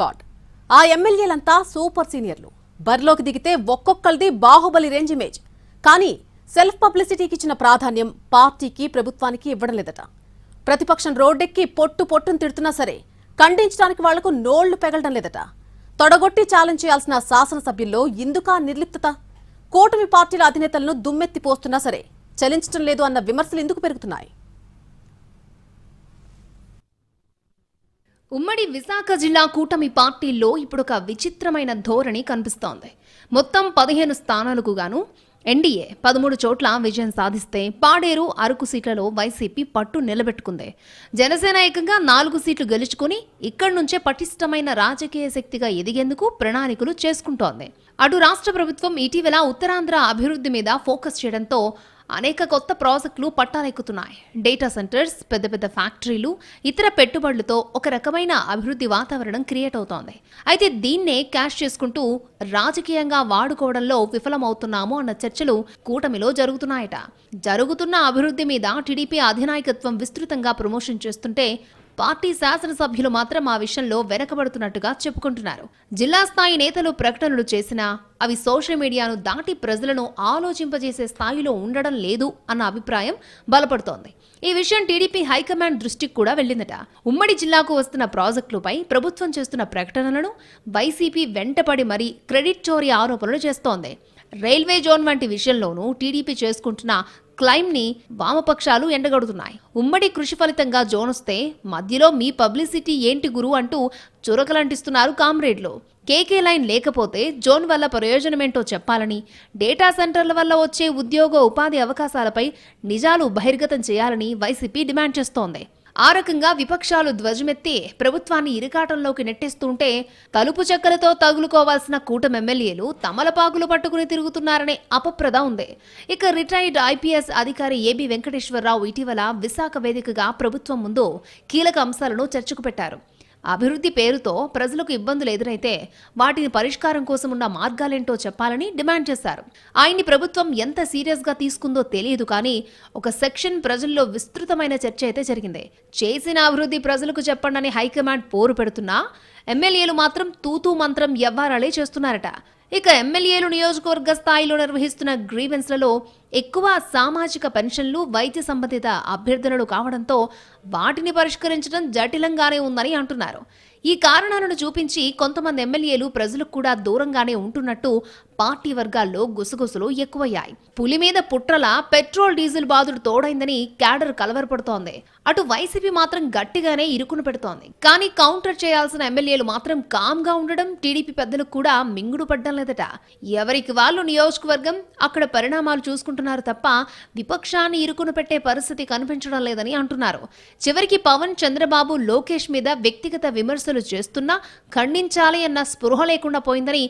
God ఆ ఎమ్మెల్యేలంతా super సీనియర్లు. బరిలోకి దిగితే ఒక్కొక్కరిది బాహుబలి రేంజ్ ఇమేజ్. కానీ సెల్ఫ్ పబ్లిసిటీకి ఇచ్చిన ప్రాధాన్యం పార్టీకి ప్రభుత్వానికి ఇవ్వడం లేదట. ప్రతిపక్షం రోడ్డెక్కి పొట్టును తిడుతున్నా సరే ఖండించడానికి వాళ్లకు నోళ్లు పెగలడం లేదట. తొడగొట్టి ఛాలెంజ్ చేయాల్సిన శాసనసభ్యుల్లో ఇందుకా నిర్లిప్తత? కూటమి పార్టీల అధినేతలను దుమ్మెత్తి పోస్తున్నా సరే చలించడం లేదు అన్న విమర్శలు ఎందుకు పెరుగుతున్నాయి? ఉమ్మడి విశాఖ జిల్లా కూటమి పార్టీల్లో ఇప్పుడొక విచిత్రమైన ధోరణి కనిపిస్తోంది. మొత్తం 15 స్థానాలకు గాను ఎన్డీఏ 13 చోట్ల విజయం సాధిస్తే పాడేరు, అరకు సీట్లలో వైసీపీ పట్టు నిలబెట్టుకుంది. జనసేన ఏకంగా 4 సీట్లు గెలుచుకుని ఇక్కడి నుంచే పటిష్టమైన రాజకీయ శక్తిగా ఎదిగేందుకు ప్రణాళికలు చేసుకుంటోంది. అటు రాష్ట్ర ప్రభుత్వం ఇటీవల ఉత్తరాంధ్ర అభివృద్ధి మీద ఫోకస్ చేయడంతో అనేక కొత్త ప్రాజెక్టులు పట్టాలెక్కుతున్నాయి. డేటా సెంటర్స్, పెద్ద పెద్ద ఫ్యాక్టరీలు, ఇతర పెట్టుబడులతో ఒక రకమైన అభివృద్ధి వాతావరణం క్రియేట్ అవుతోంది. అయితే దీన్నే క్యాష్ చేసుకుంటూ రాజకీయంగా వాడుకోవడంలో విఫలమవుతున్నాము అన్న చర్చలు కూటమిలో జరుగుతున్నాయట. జరుగుతున్న అభివృద్ధి మీద టీడీపీ అధినాయకత్వం విస్తృతంగా ప్రమోషన్ చేస్తుంటే పార్టీ శాసనసభ్యులు మాత్రం ఆ విషయంలో వెనకబడుతున్నట్టుగా చెప్పుకుంటున్నారు. జిల్లా స్థాయి నేతలు ప్రకటనలు చేసినా అవి సోషల్ మీడియాను దాటి ప్రజలను ఆలోచింపజేసే స్థాయిలో ఉండడం లేదు అన్న అభిప్రాయం బలపడుతోంది. ఈ విషయం టీడీపీ హైకమాండ్ దృష్టికి కూడా వెళ్లిందట. ఉమ్మడి జిల్లాకు వస్తున్న ప్రాజెక్టులపై ప్రభుత్వం చేస్తున్న ప్రకటనలను వైసీపీ వెంటపడి మరీ క్రెడిట్ చోరీ ఆరోపణలు చేస్తోంది. రైల్వే జోన్ వంటి విషయంలోనూ టీడీపీ చేసుకుంటున్న క్లైమ్ ని వామపక్షాలు ఎండగడుతున్నాయి. ఉమ్మడి కృషి ఫలితంగా జోన్ వస్తే మధ్యలో మీ పబ్లిసిటీ ఏంటి గురు అంటూ చురకలంటిస్తున్నారు కామ్రేడ్లు. కేకే లైన్ లేకపోతే జోన్ వల్ల ప్రయోజనమేంటో చెప్పాలని, డేటా సెంటర్ల వల్ల వచ్చే ఉద్యోగ ఉపాధి అవకాశాలపై నిజాలు బహిర్గతం చేయాలని వైసీపీ డిమాండ్ చేస్తోంది. ఆ రకంగా విపక్షాలు ధ్వజమెత్తి ప్రభుత్వాన్ని ఇరకాటంలోకి నెట్టేస్తుంటే తలుపు చెక్కలతో తగులుకోవాల్సిన కూటమి ఎమ్మెల్యేలు తమలపాకులు పట్టుకుని తిరుగుతున్నారనే అపప్రద ఉంది. ఇక రిటైర్డ్ ఐపీఎస్ అధికారి ఏబీ వెంకటేశ్వరరావు ఇటీవల విశాఖ వేదికగా ప్రభుత్వం ముందు కీలక అంశాలను చర్చకు పెట్టారు. అభివృద్ధి పేరుతో ప్రజలకు ఇబ్బందులు ఎదురైతే వాటిని పరిష్కారం కోసం ఉన్న మార్గాలేంటో చెప్పాలని డిమాండ్ చేశారు. ఆయన్ని ప్రభుత్వం ఎంత సీరియస్ గా తీసుకుందో తెలియదు, కానీ ఒక సెక్షన్ ప్రజల్లో విస్తృతమైన చర్చ అయితే జరిగింది. చేసిన అభివృద్ధి ప్రజలకు చెప్పండి హైకమాండ్ పోరు పెడుతున్నా ఎమ్మెల్యేలు మాత్రం తూతూ మంత్రం వ్యవహారాలే చేస్తున్నారట. ఇక ఎమ్మెల్యేలు నియోజకవర్గ స్థాయిలో నిర్వహిస్తున్న గ్రీవెన్స్లలో ఎక్కువ సామాజిక పెన్షన్లు, వైద్య సంబంధిత అభ్యర్థనలు కావడంతో వాటిని పరిష్కరించడం జటిలంగానే ఉందని అంటున్నారు. ఈ కారణాలను చూపించి కొంతమంది ఎమ్మెల్యేలు ప్రజలకు కూడా దూరంగానే ఉంటున్నట్టు పార్టీ వర్గాల్లో గుసగుసలు ఎక్కువయ్యాయి. పులి మీద పుట్రల పెట్రోల్ డీజిల్ బాధుడు తోడైందని క్యాడర్ కలవరపడుతోంది. అటు వైసీపీ మాత్రం గట్టిగానే ఇరుకును పెడుతోంది. కానీ కౌంటర్ చేయాల్సిన ఎమ్మెల్యేలు మాత్రం కామ్ గా ఉండడం టీడీపీ పెద్దలకు కూడా మింగుడు పడ్డం లేదట. ఎవరికి వాళ్ళు నియోజకవర్గం, అక్కడ పరిణామాలు చూసుకుంటున్నారు తప్ప విపక్షాన్ని ఇరుకును పెట్టే పరిస్థితి కనిపించడం లేదని అంటున్నారు. చివరికి పవన్, చంద్రబాబు, లోకేష్ మీద వ్యక్తిగత విమర్శలు చేస్తున్నా ఖండించాలి అన్న స్పృహ లేకుండా పోయిందని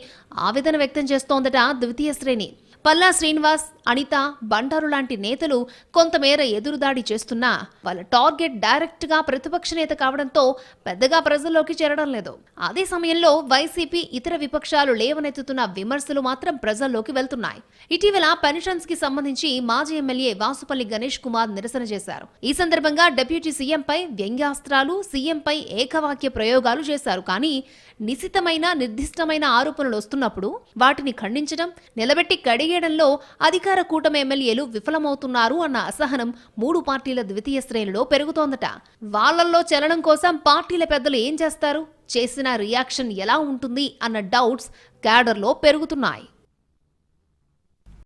ఆవేదన వ్యక్తం చేస్తోందట ద్వితీయ శ్రేణి. పల్లా శ్రీనివాస్, అనిత, బండారు లాంటి నేతలు కొంతమేర ఎదురుదాడి చేస్తున్నా వాళ్ళ టార్గెట్ డైరెక్ట్ గా ప్రతిపక్ష నేత కావడంతో పెద్దగా ప్రజల్లోకి చేరడం లేదు. అదే సమయంలో వైసీపీ, ఇతర విపక్షాలు లేవనెత్తుతున్న విమర్శలు మాత్రం ప్రజల్లోకి వెళ్తున్నాయి. ఇటీవల పెన్షన్స్ కి సంబంధించి మాజీ ఎమ్మెల్యే వాసుపల్లి గణేష్ కుమార్ నిరసన చేశారు. ఈ సందర్భంగా డిప్యూటీ సీఎంపై వ్యంగ్యాస్త్రాలు, సీఎంపై ఏకవాక్య ప్రయోగాలు చేశారు. కానీ నిశితమైన, నిర్దిష్టమైన ఆరోపణలు వస్తున్నప్పుడు వాటిని ఖండించడం, నిలబెట్టి కడిగేయడంలో అధికార కూటమి ఎమ్మెల్యేలు విఫలమవుతున్నారు అన్న అసహనం 3 పార్టీల ద్వితీయ శ్రేణిలో పెరుగుతోందట. వాళ్లల్లో చలనం కోసం పార్టీల పెద్దలు ఏం చేస్తారు, చేసిన రియాక్షన్ ఎలా ఉంటుంది అన్న డౌట్స్ క్యాడర్లో పెరుగుతున్నాయి.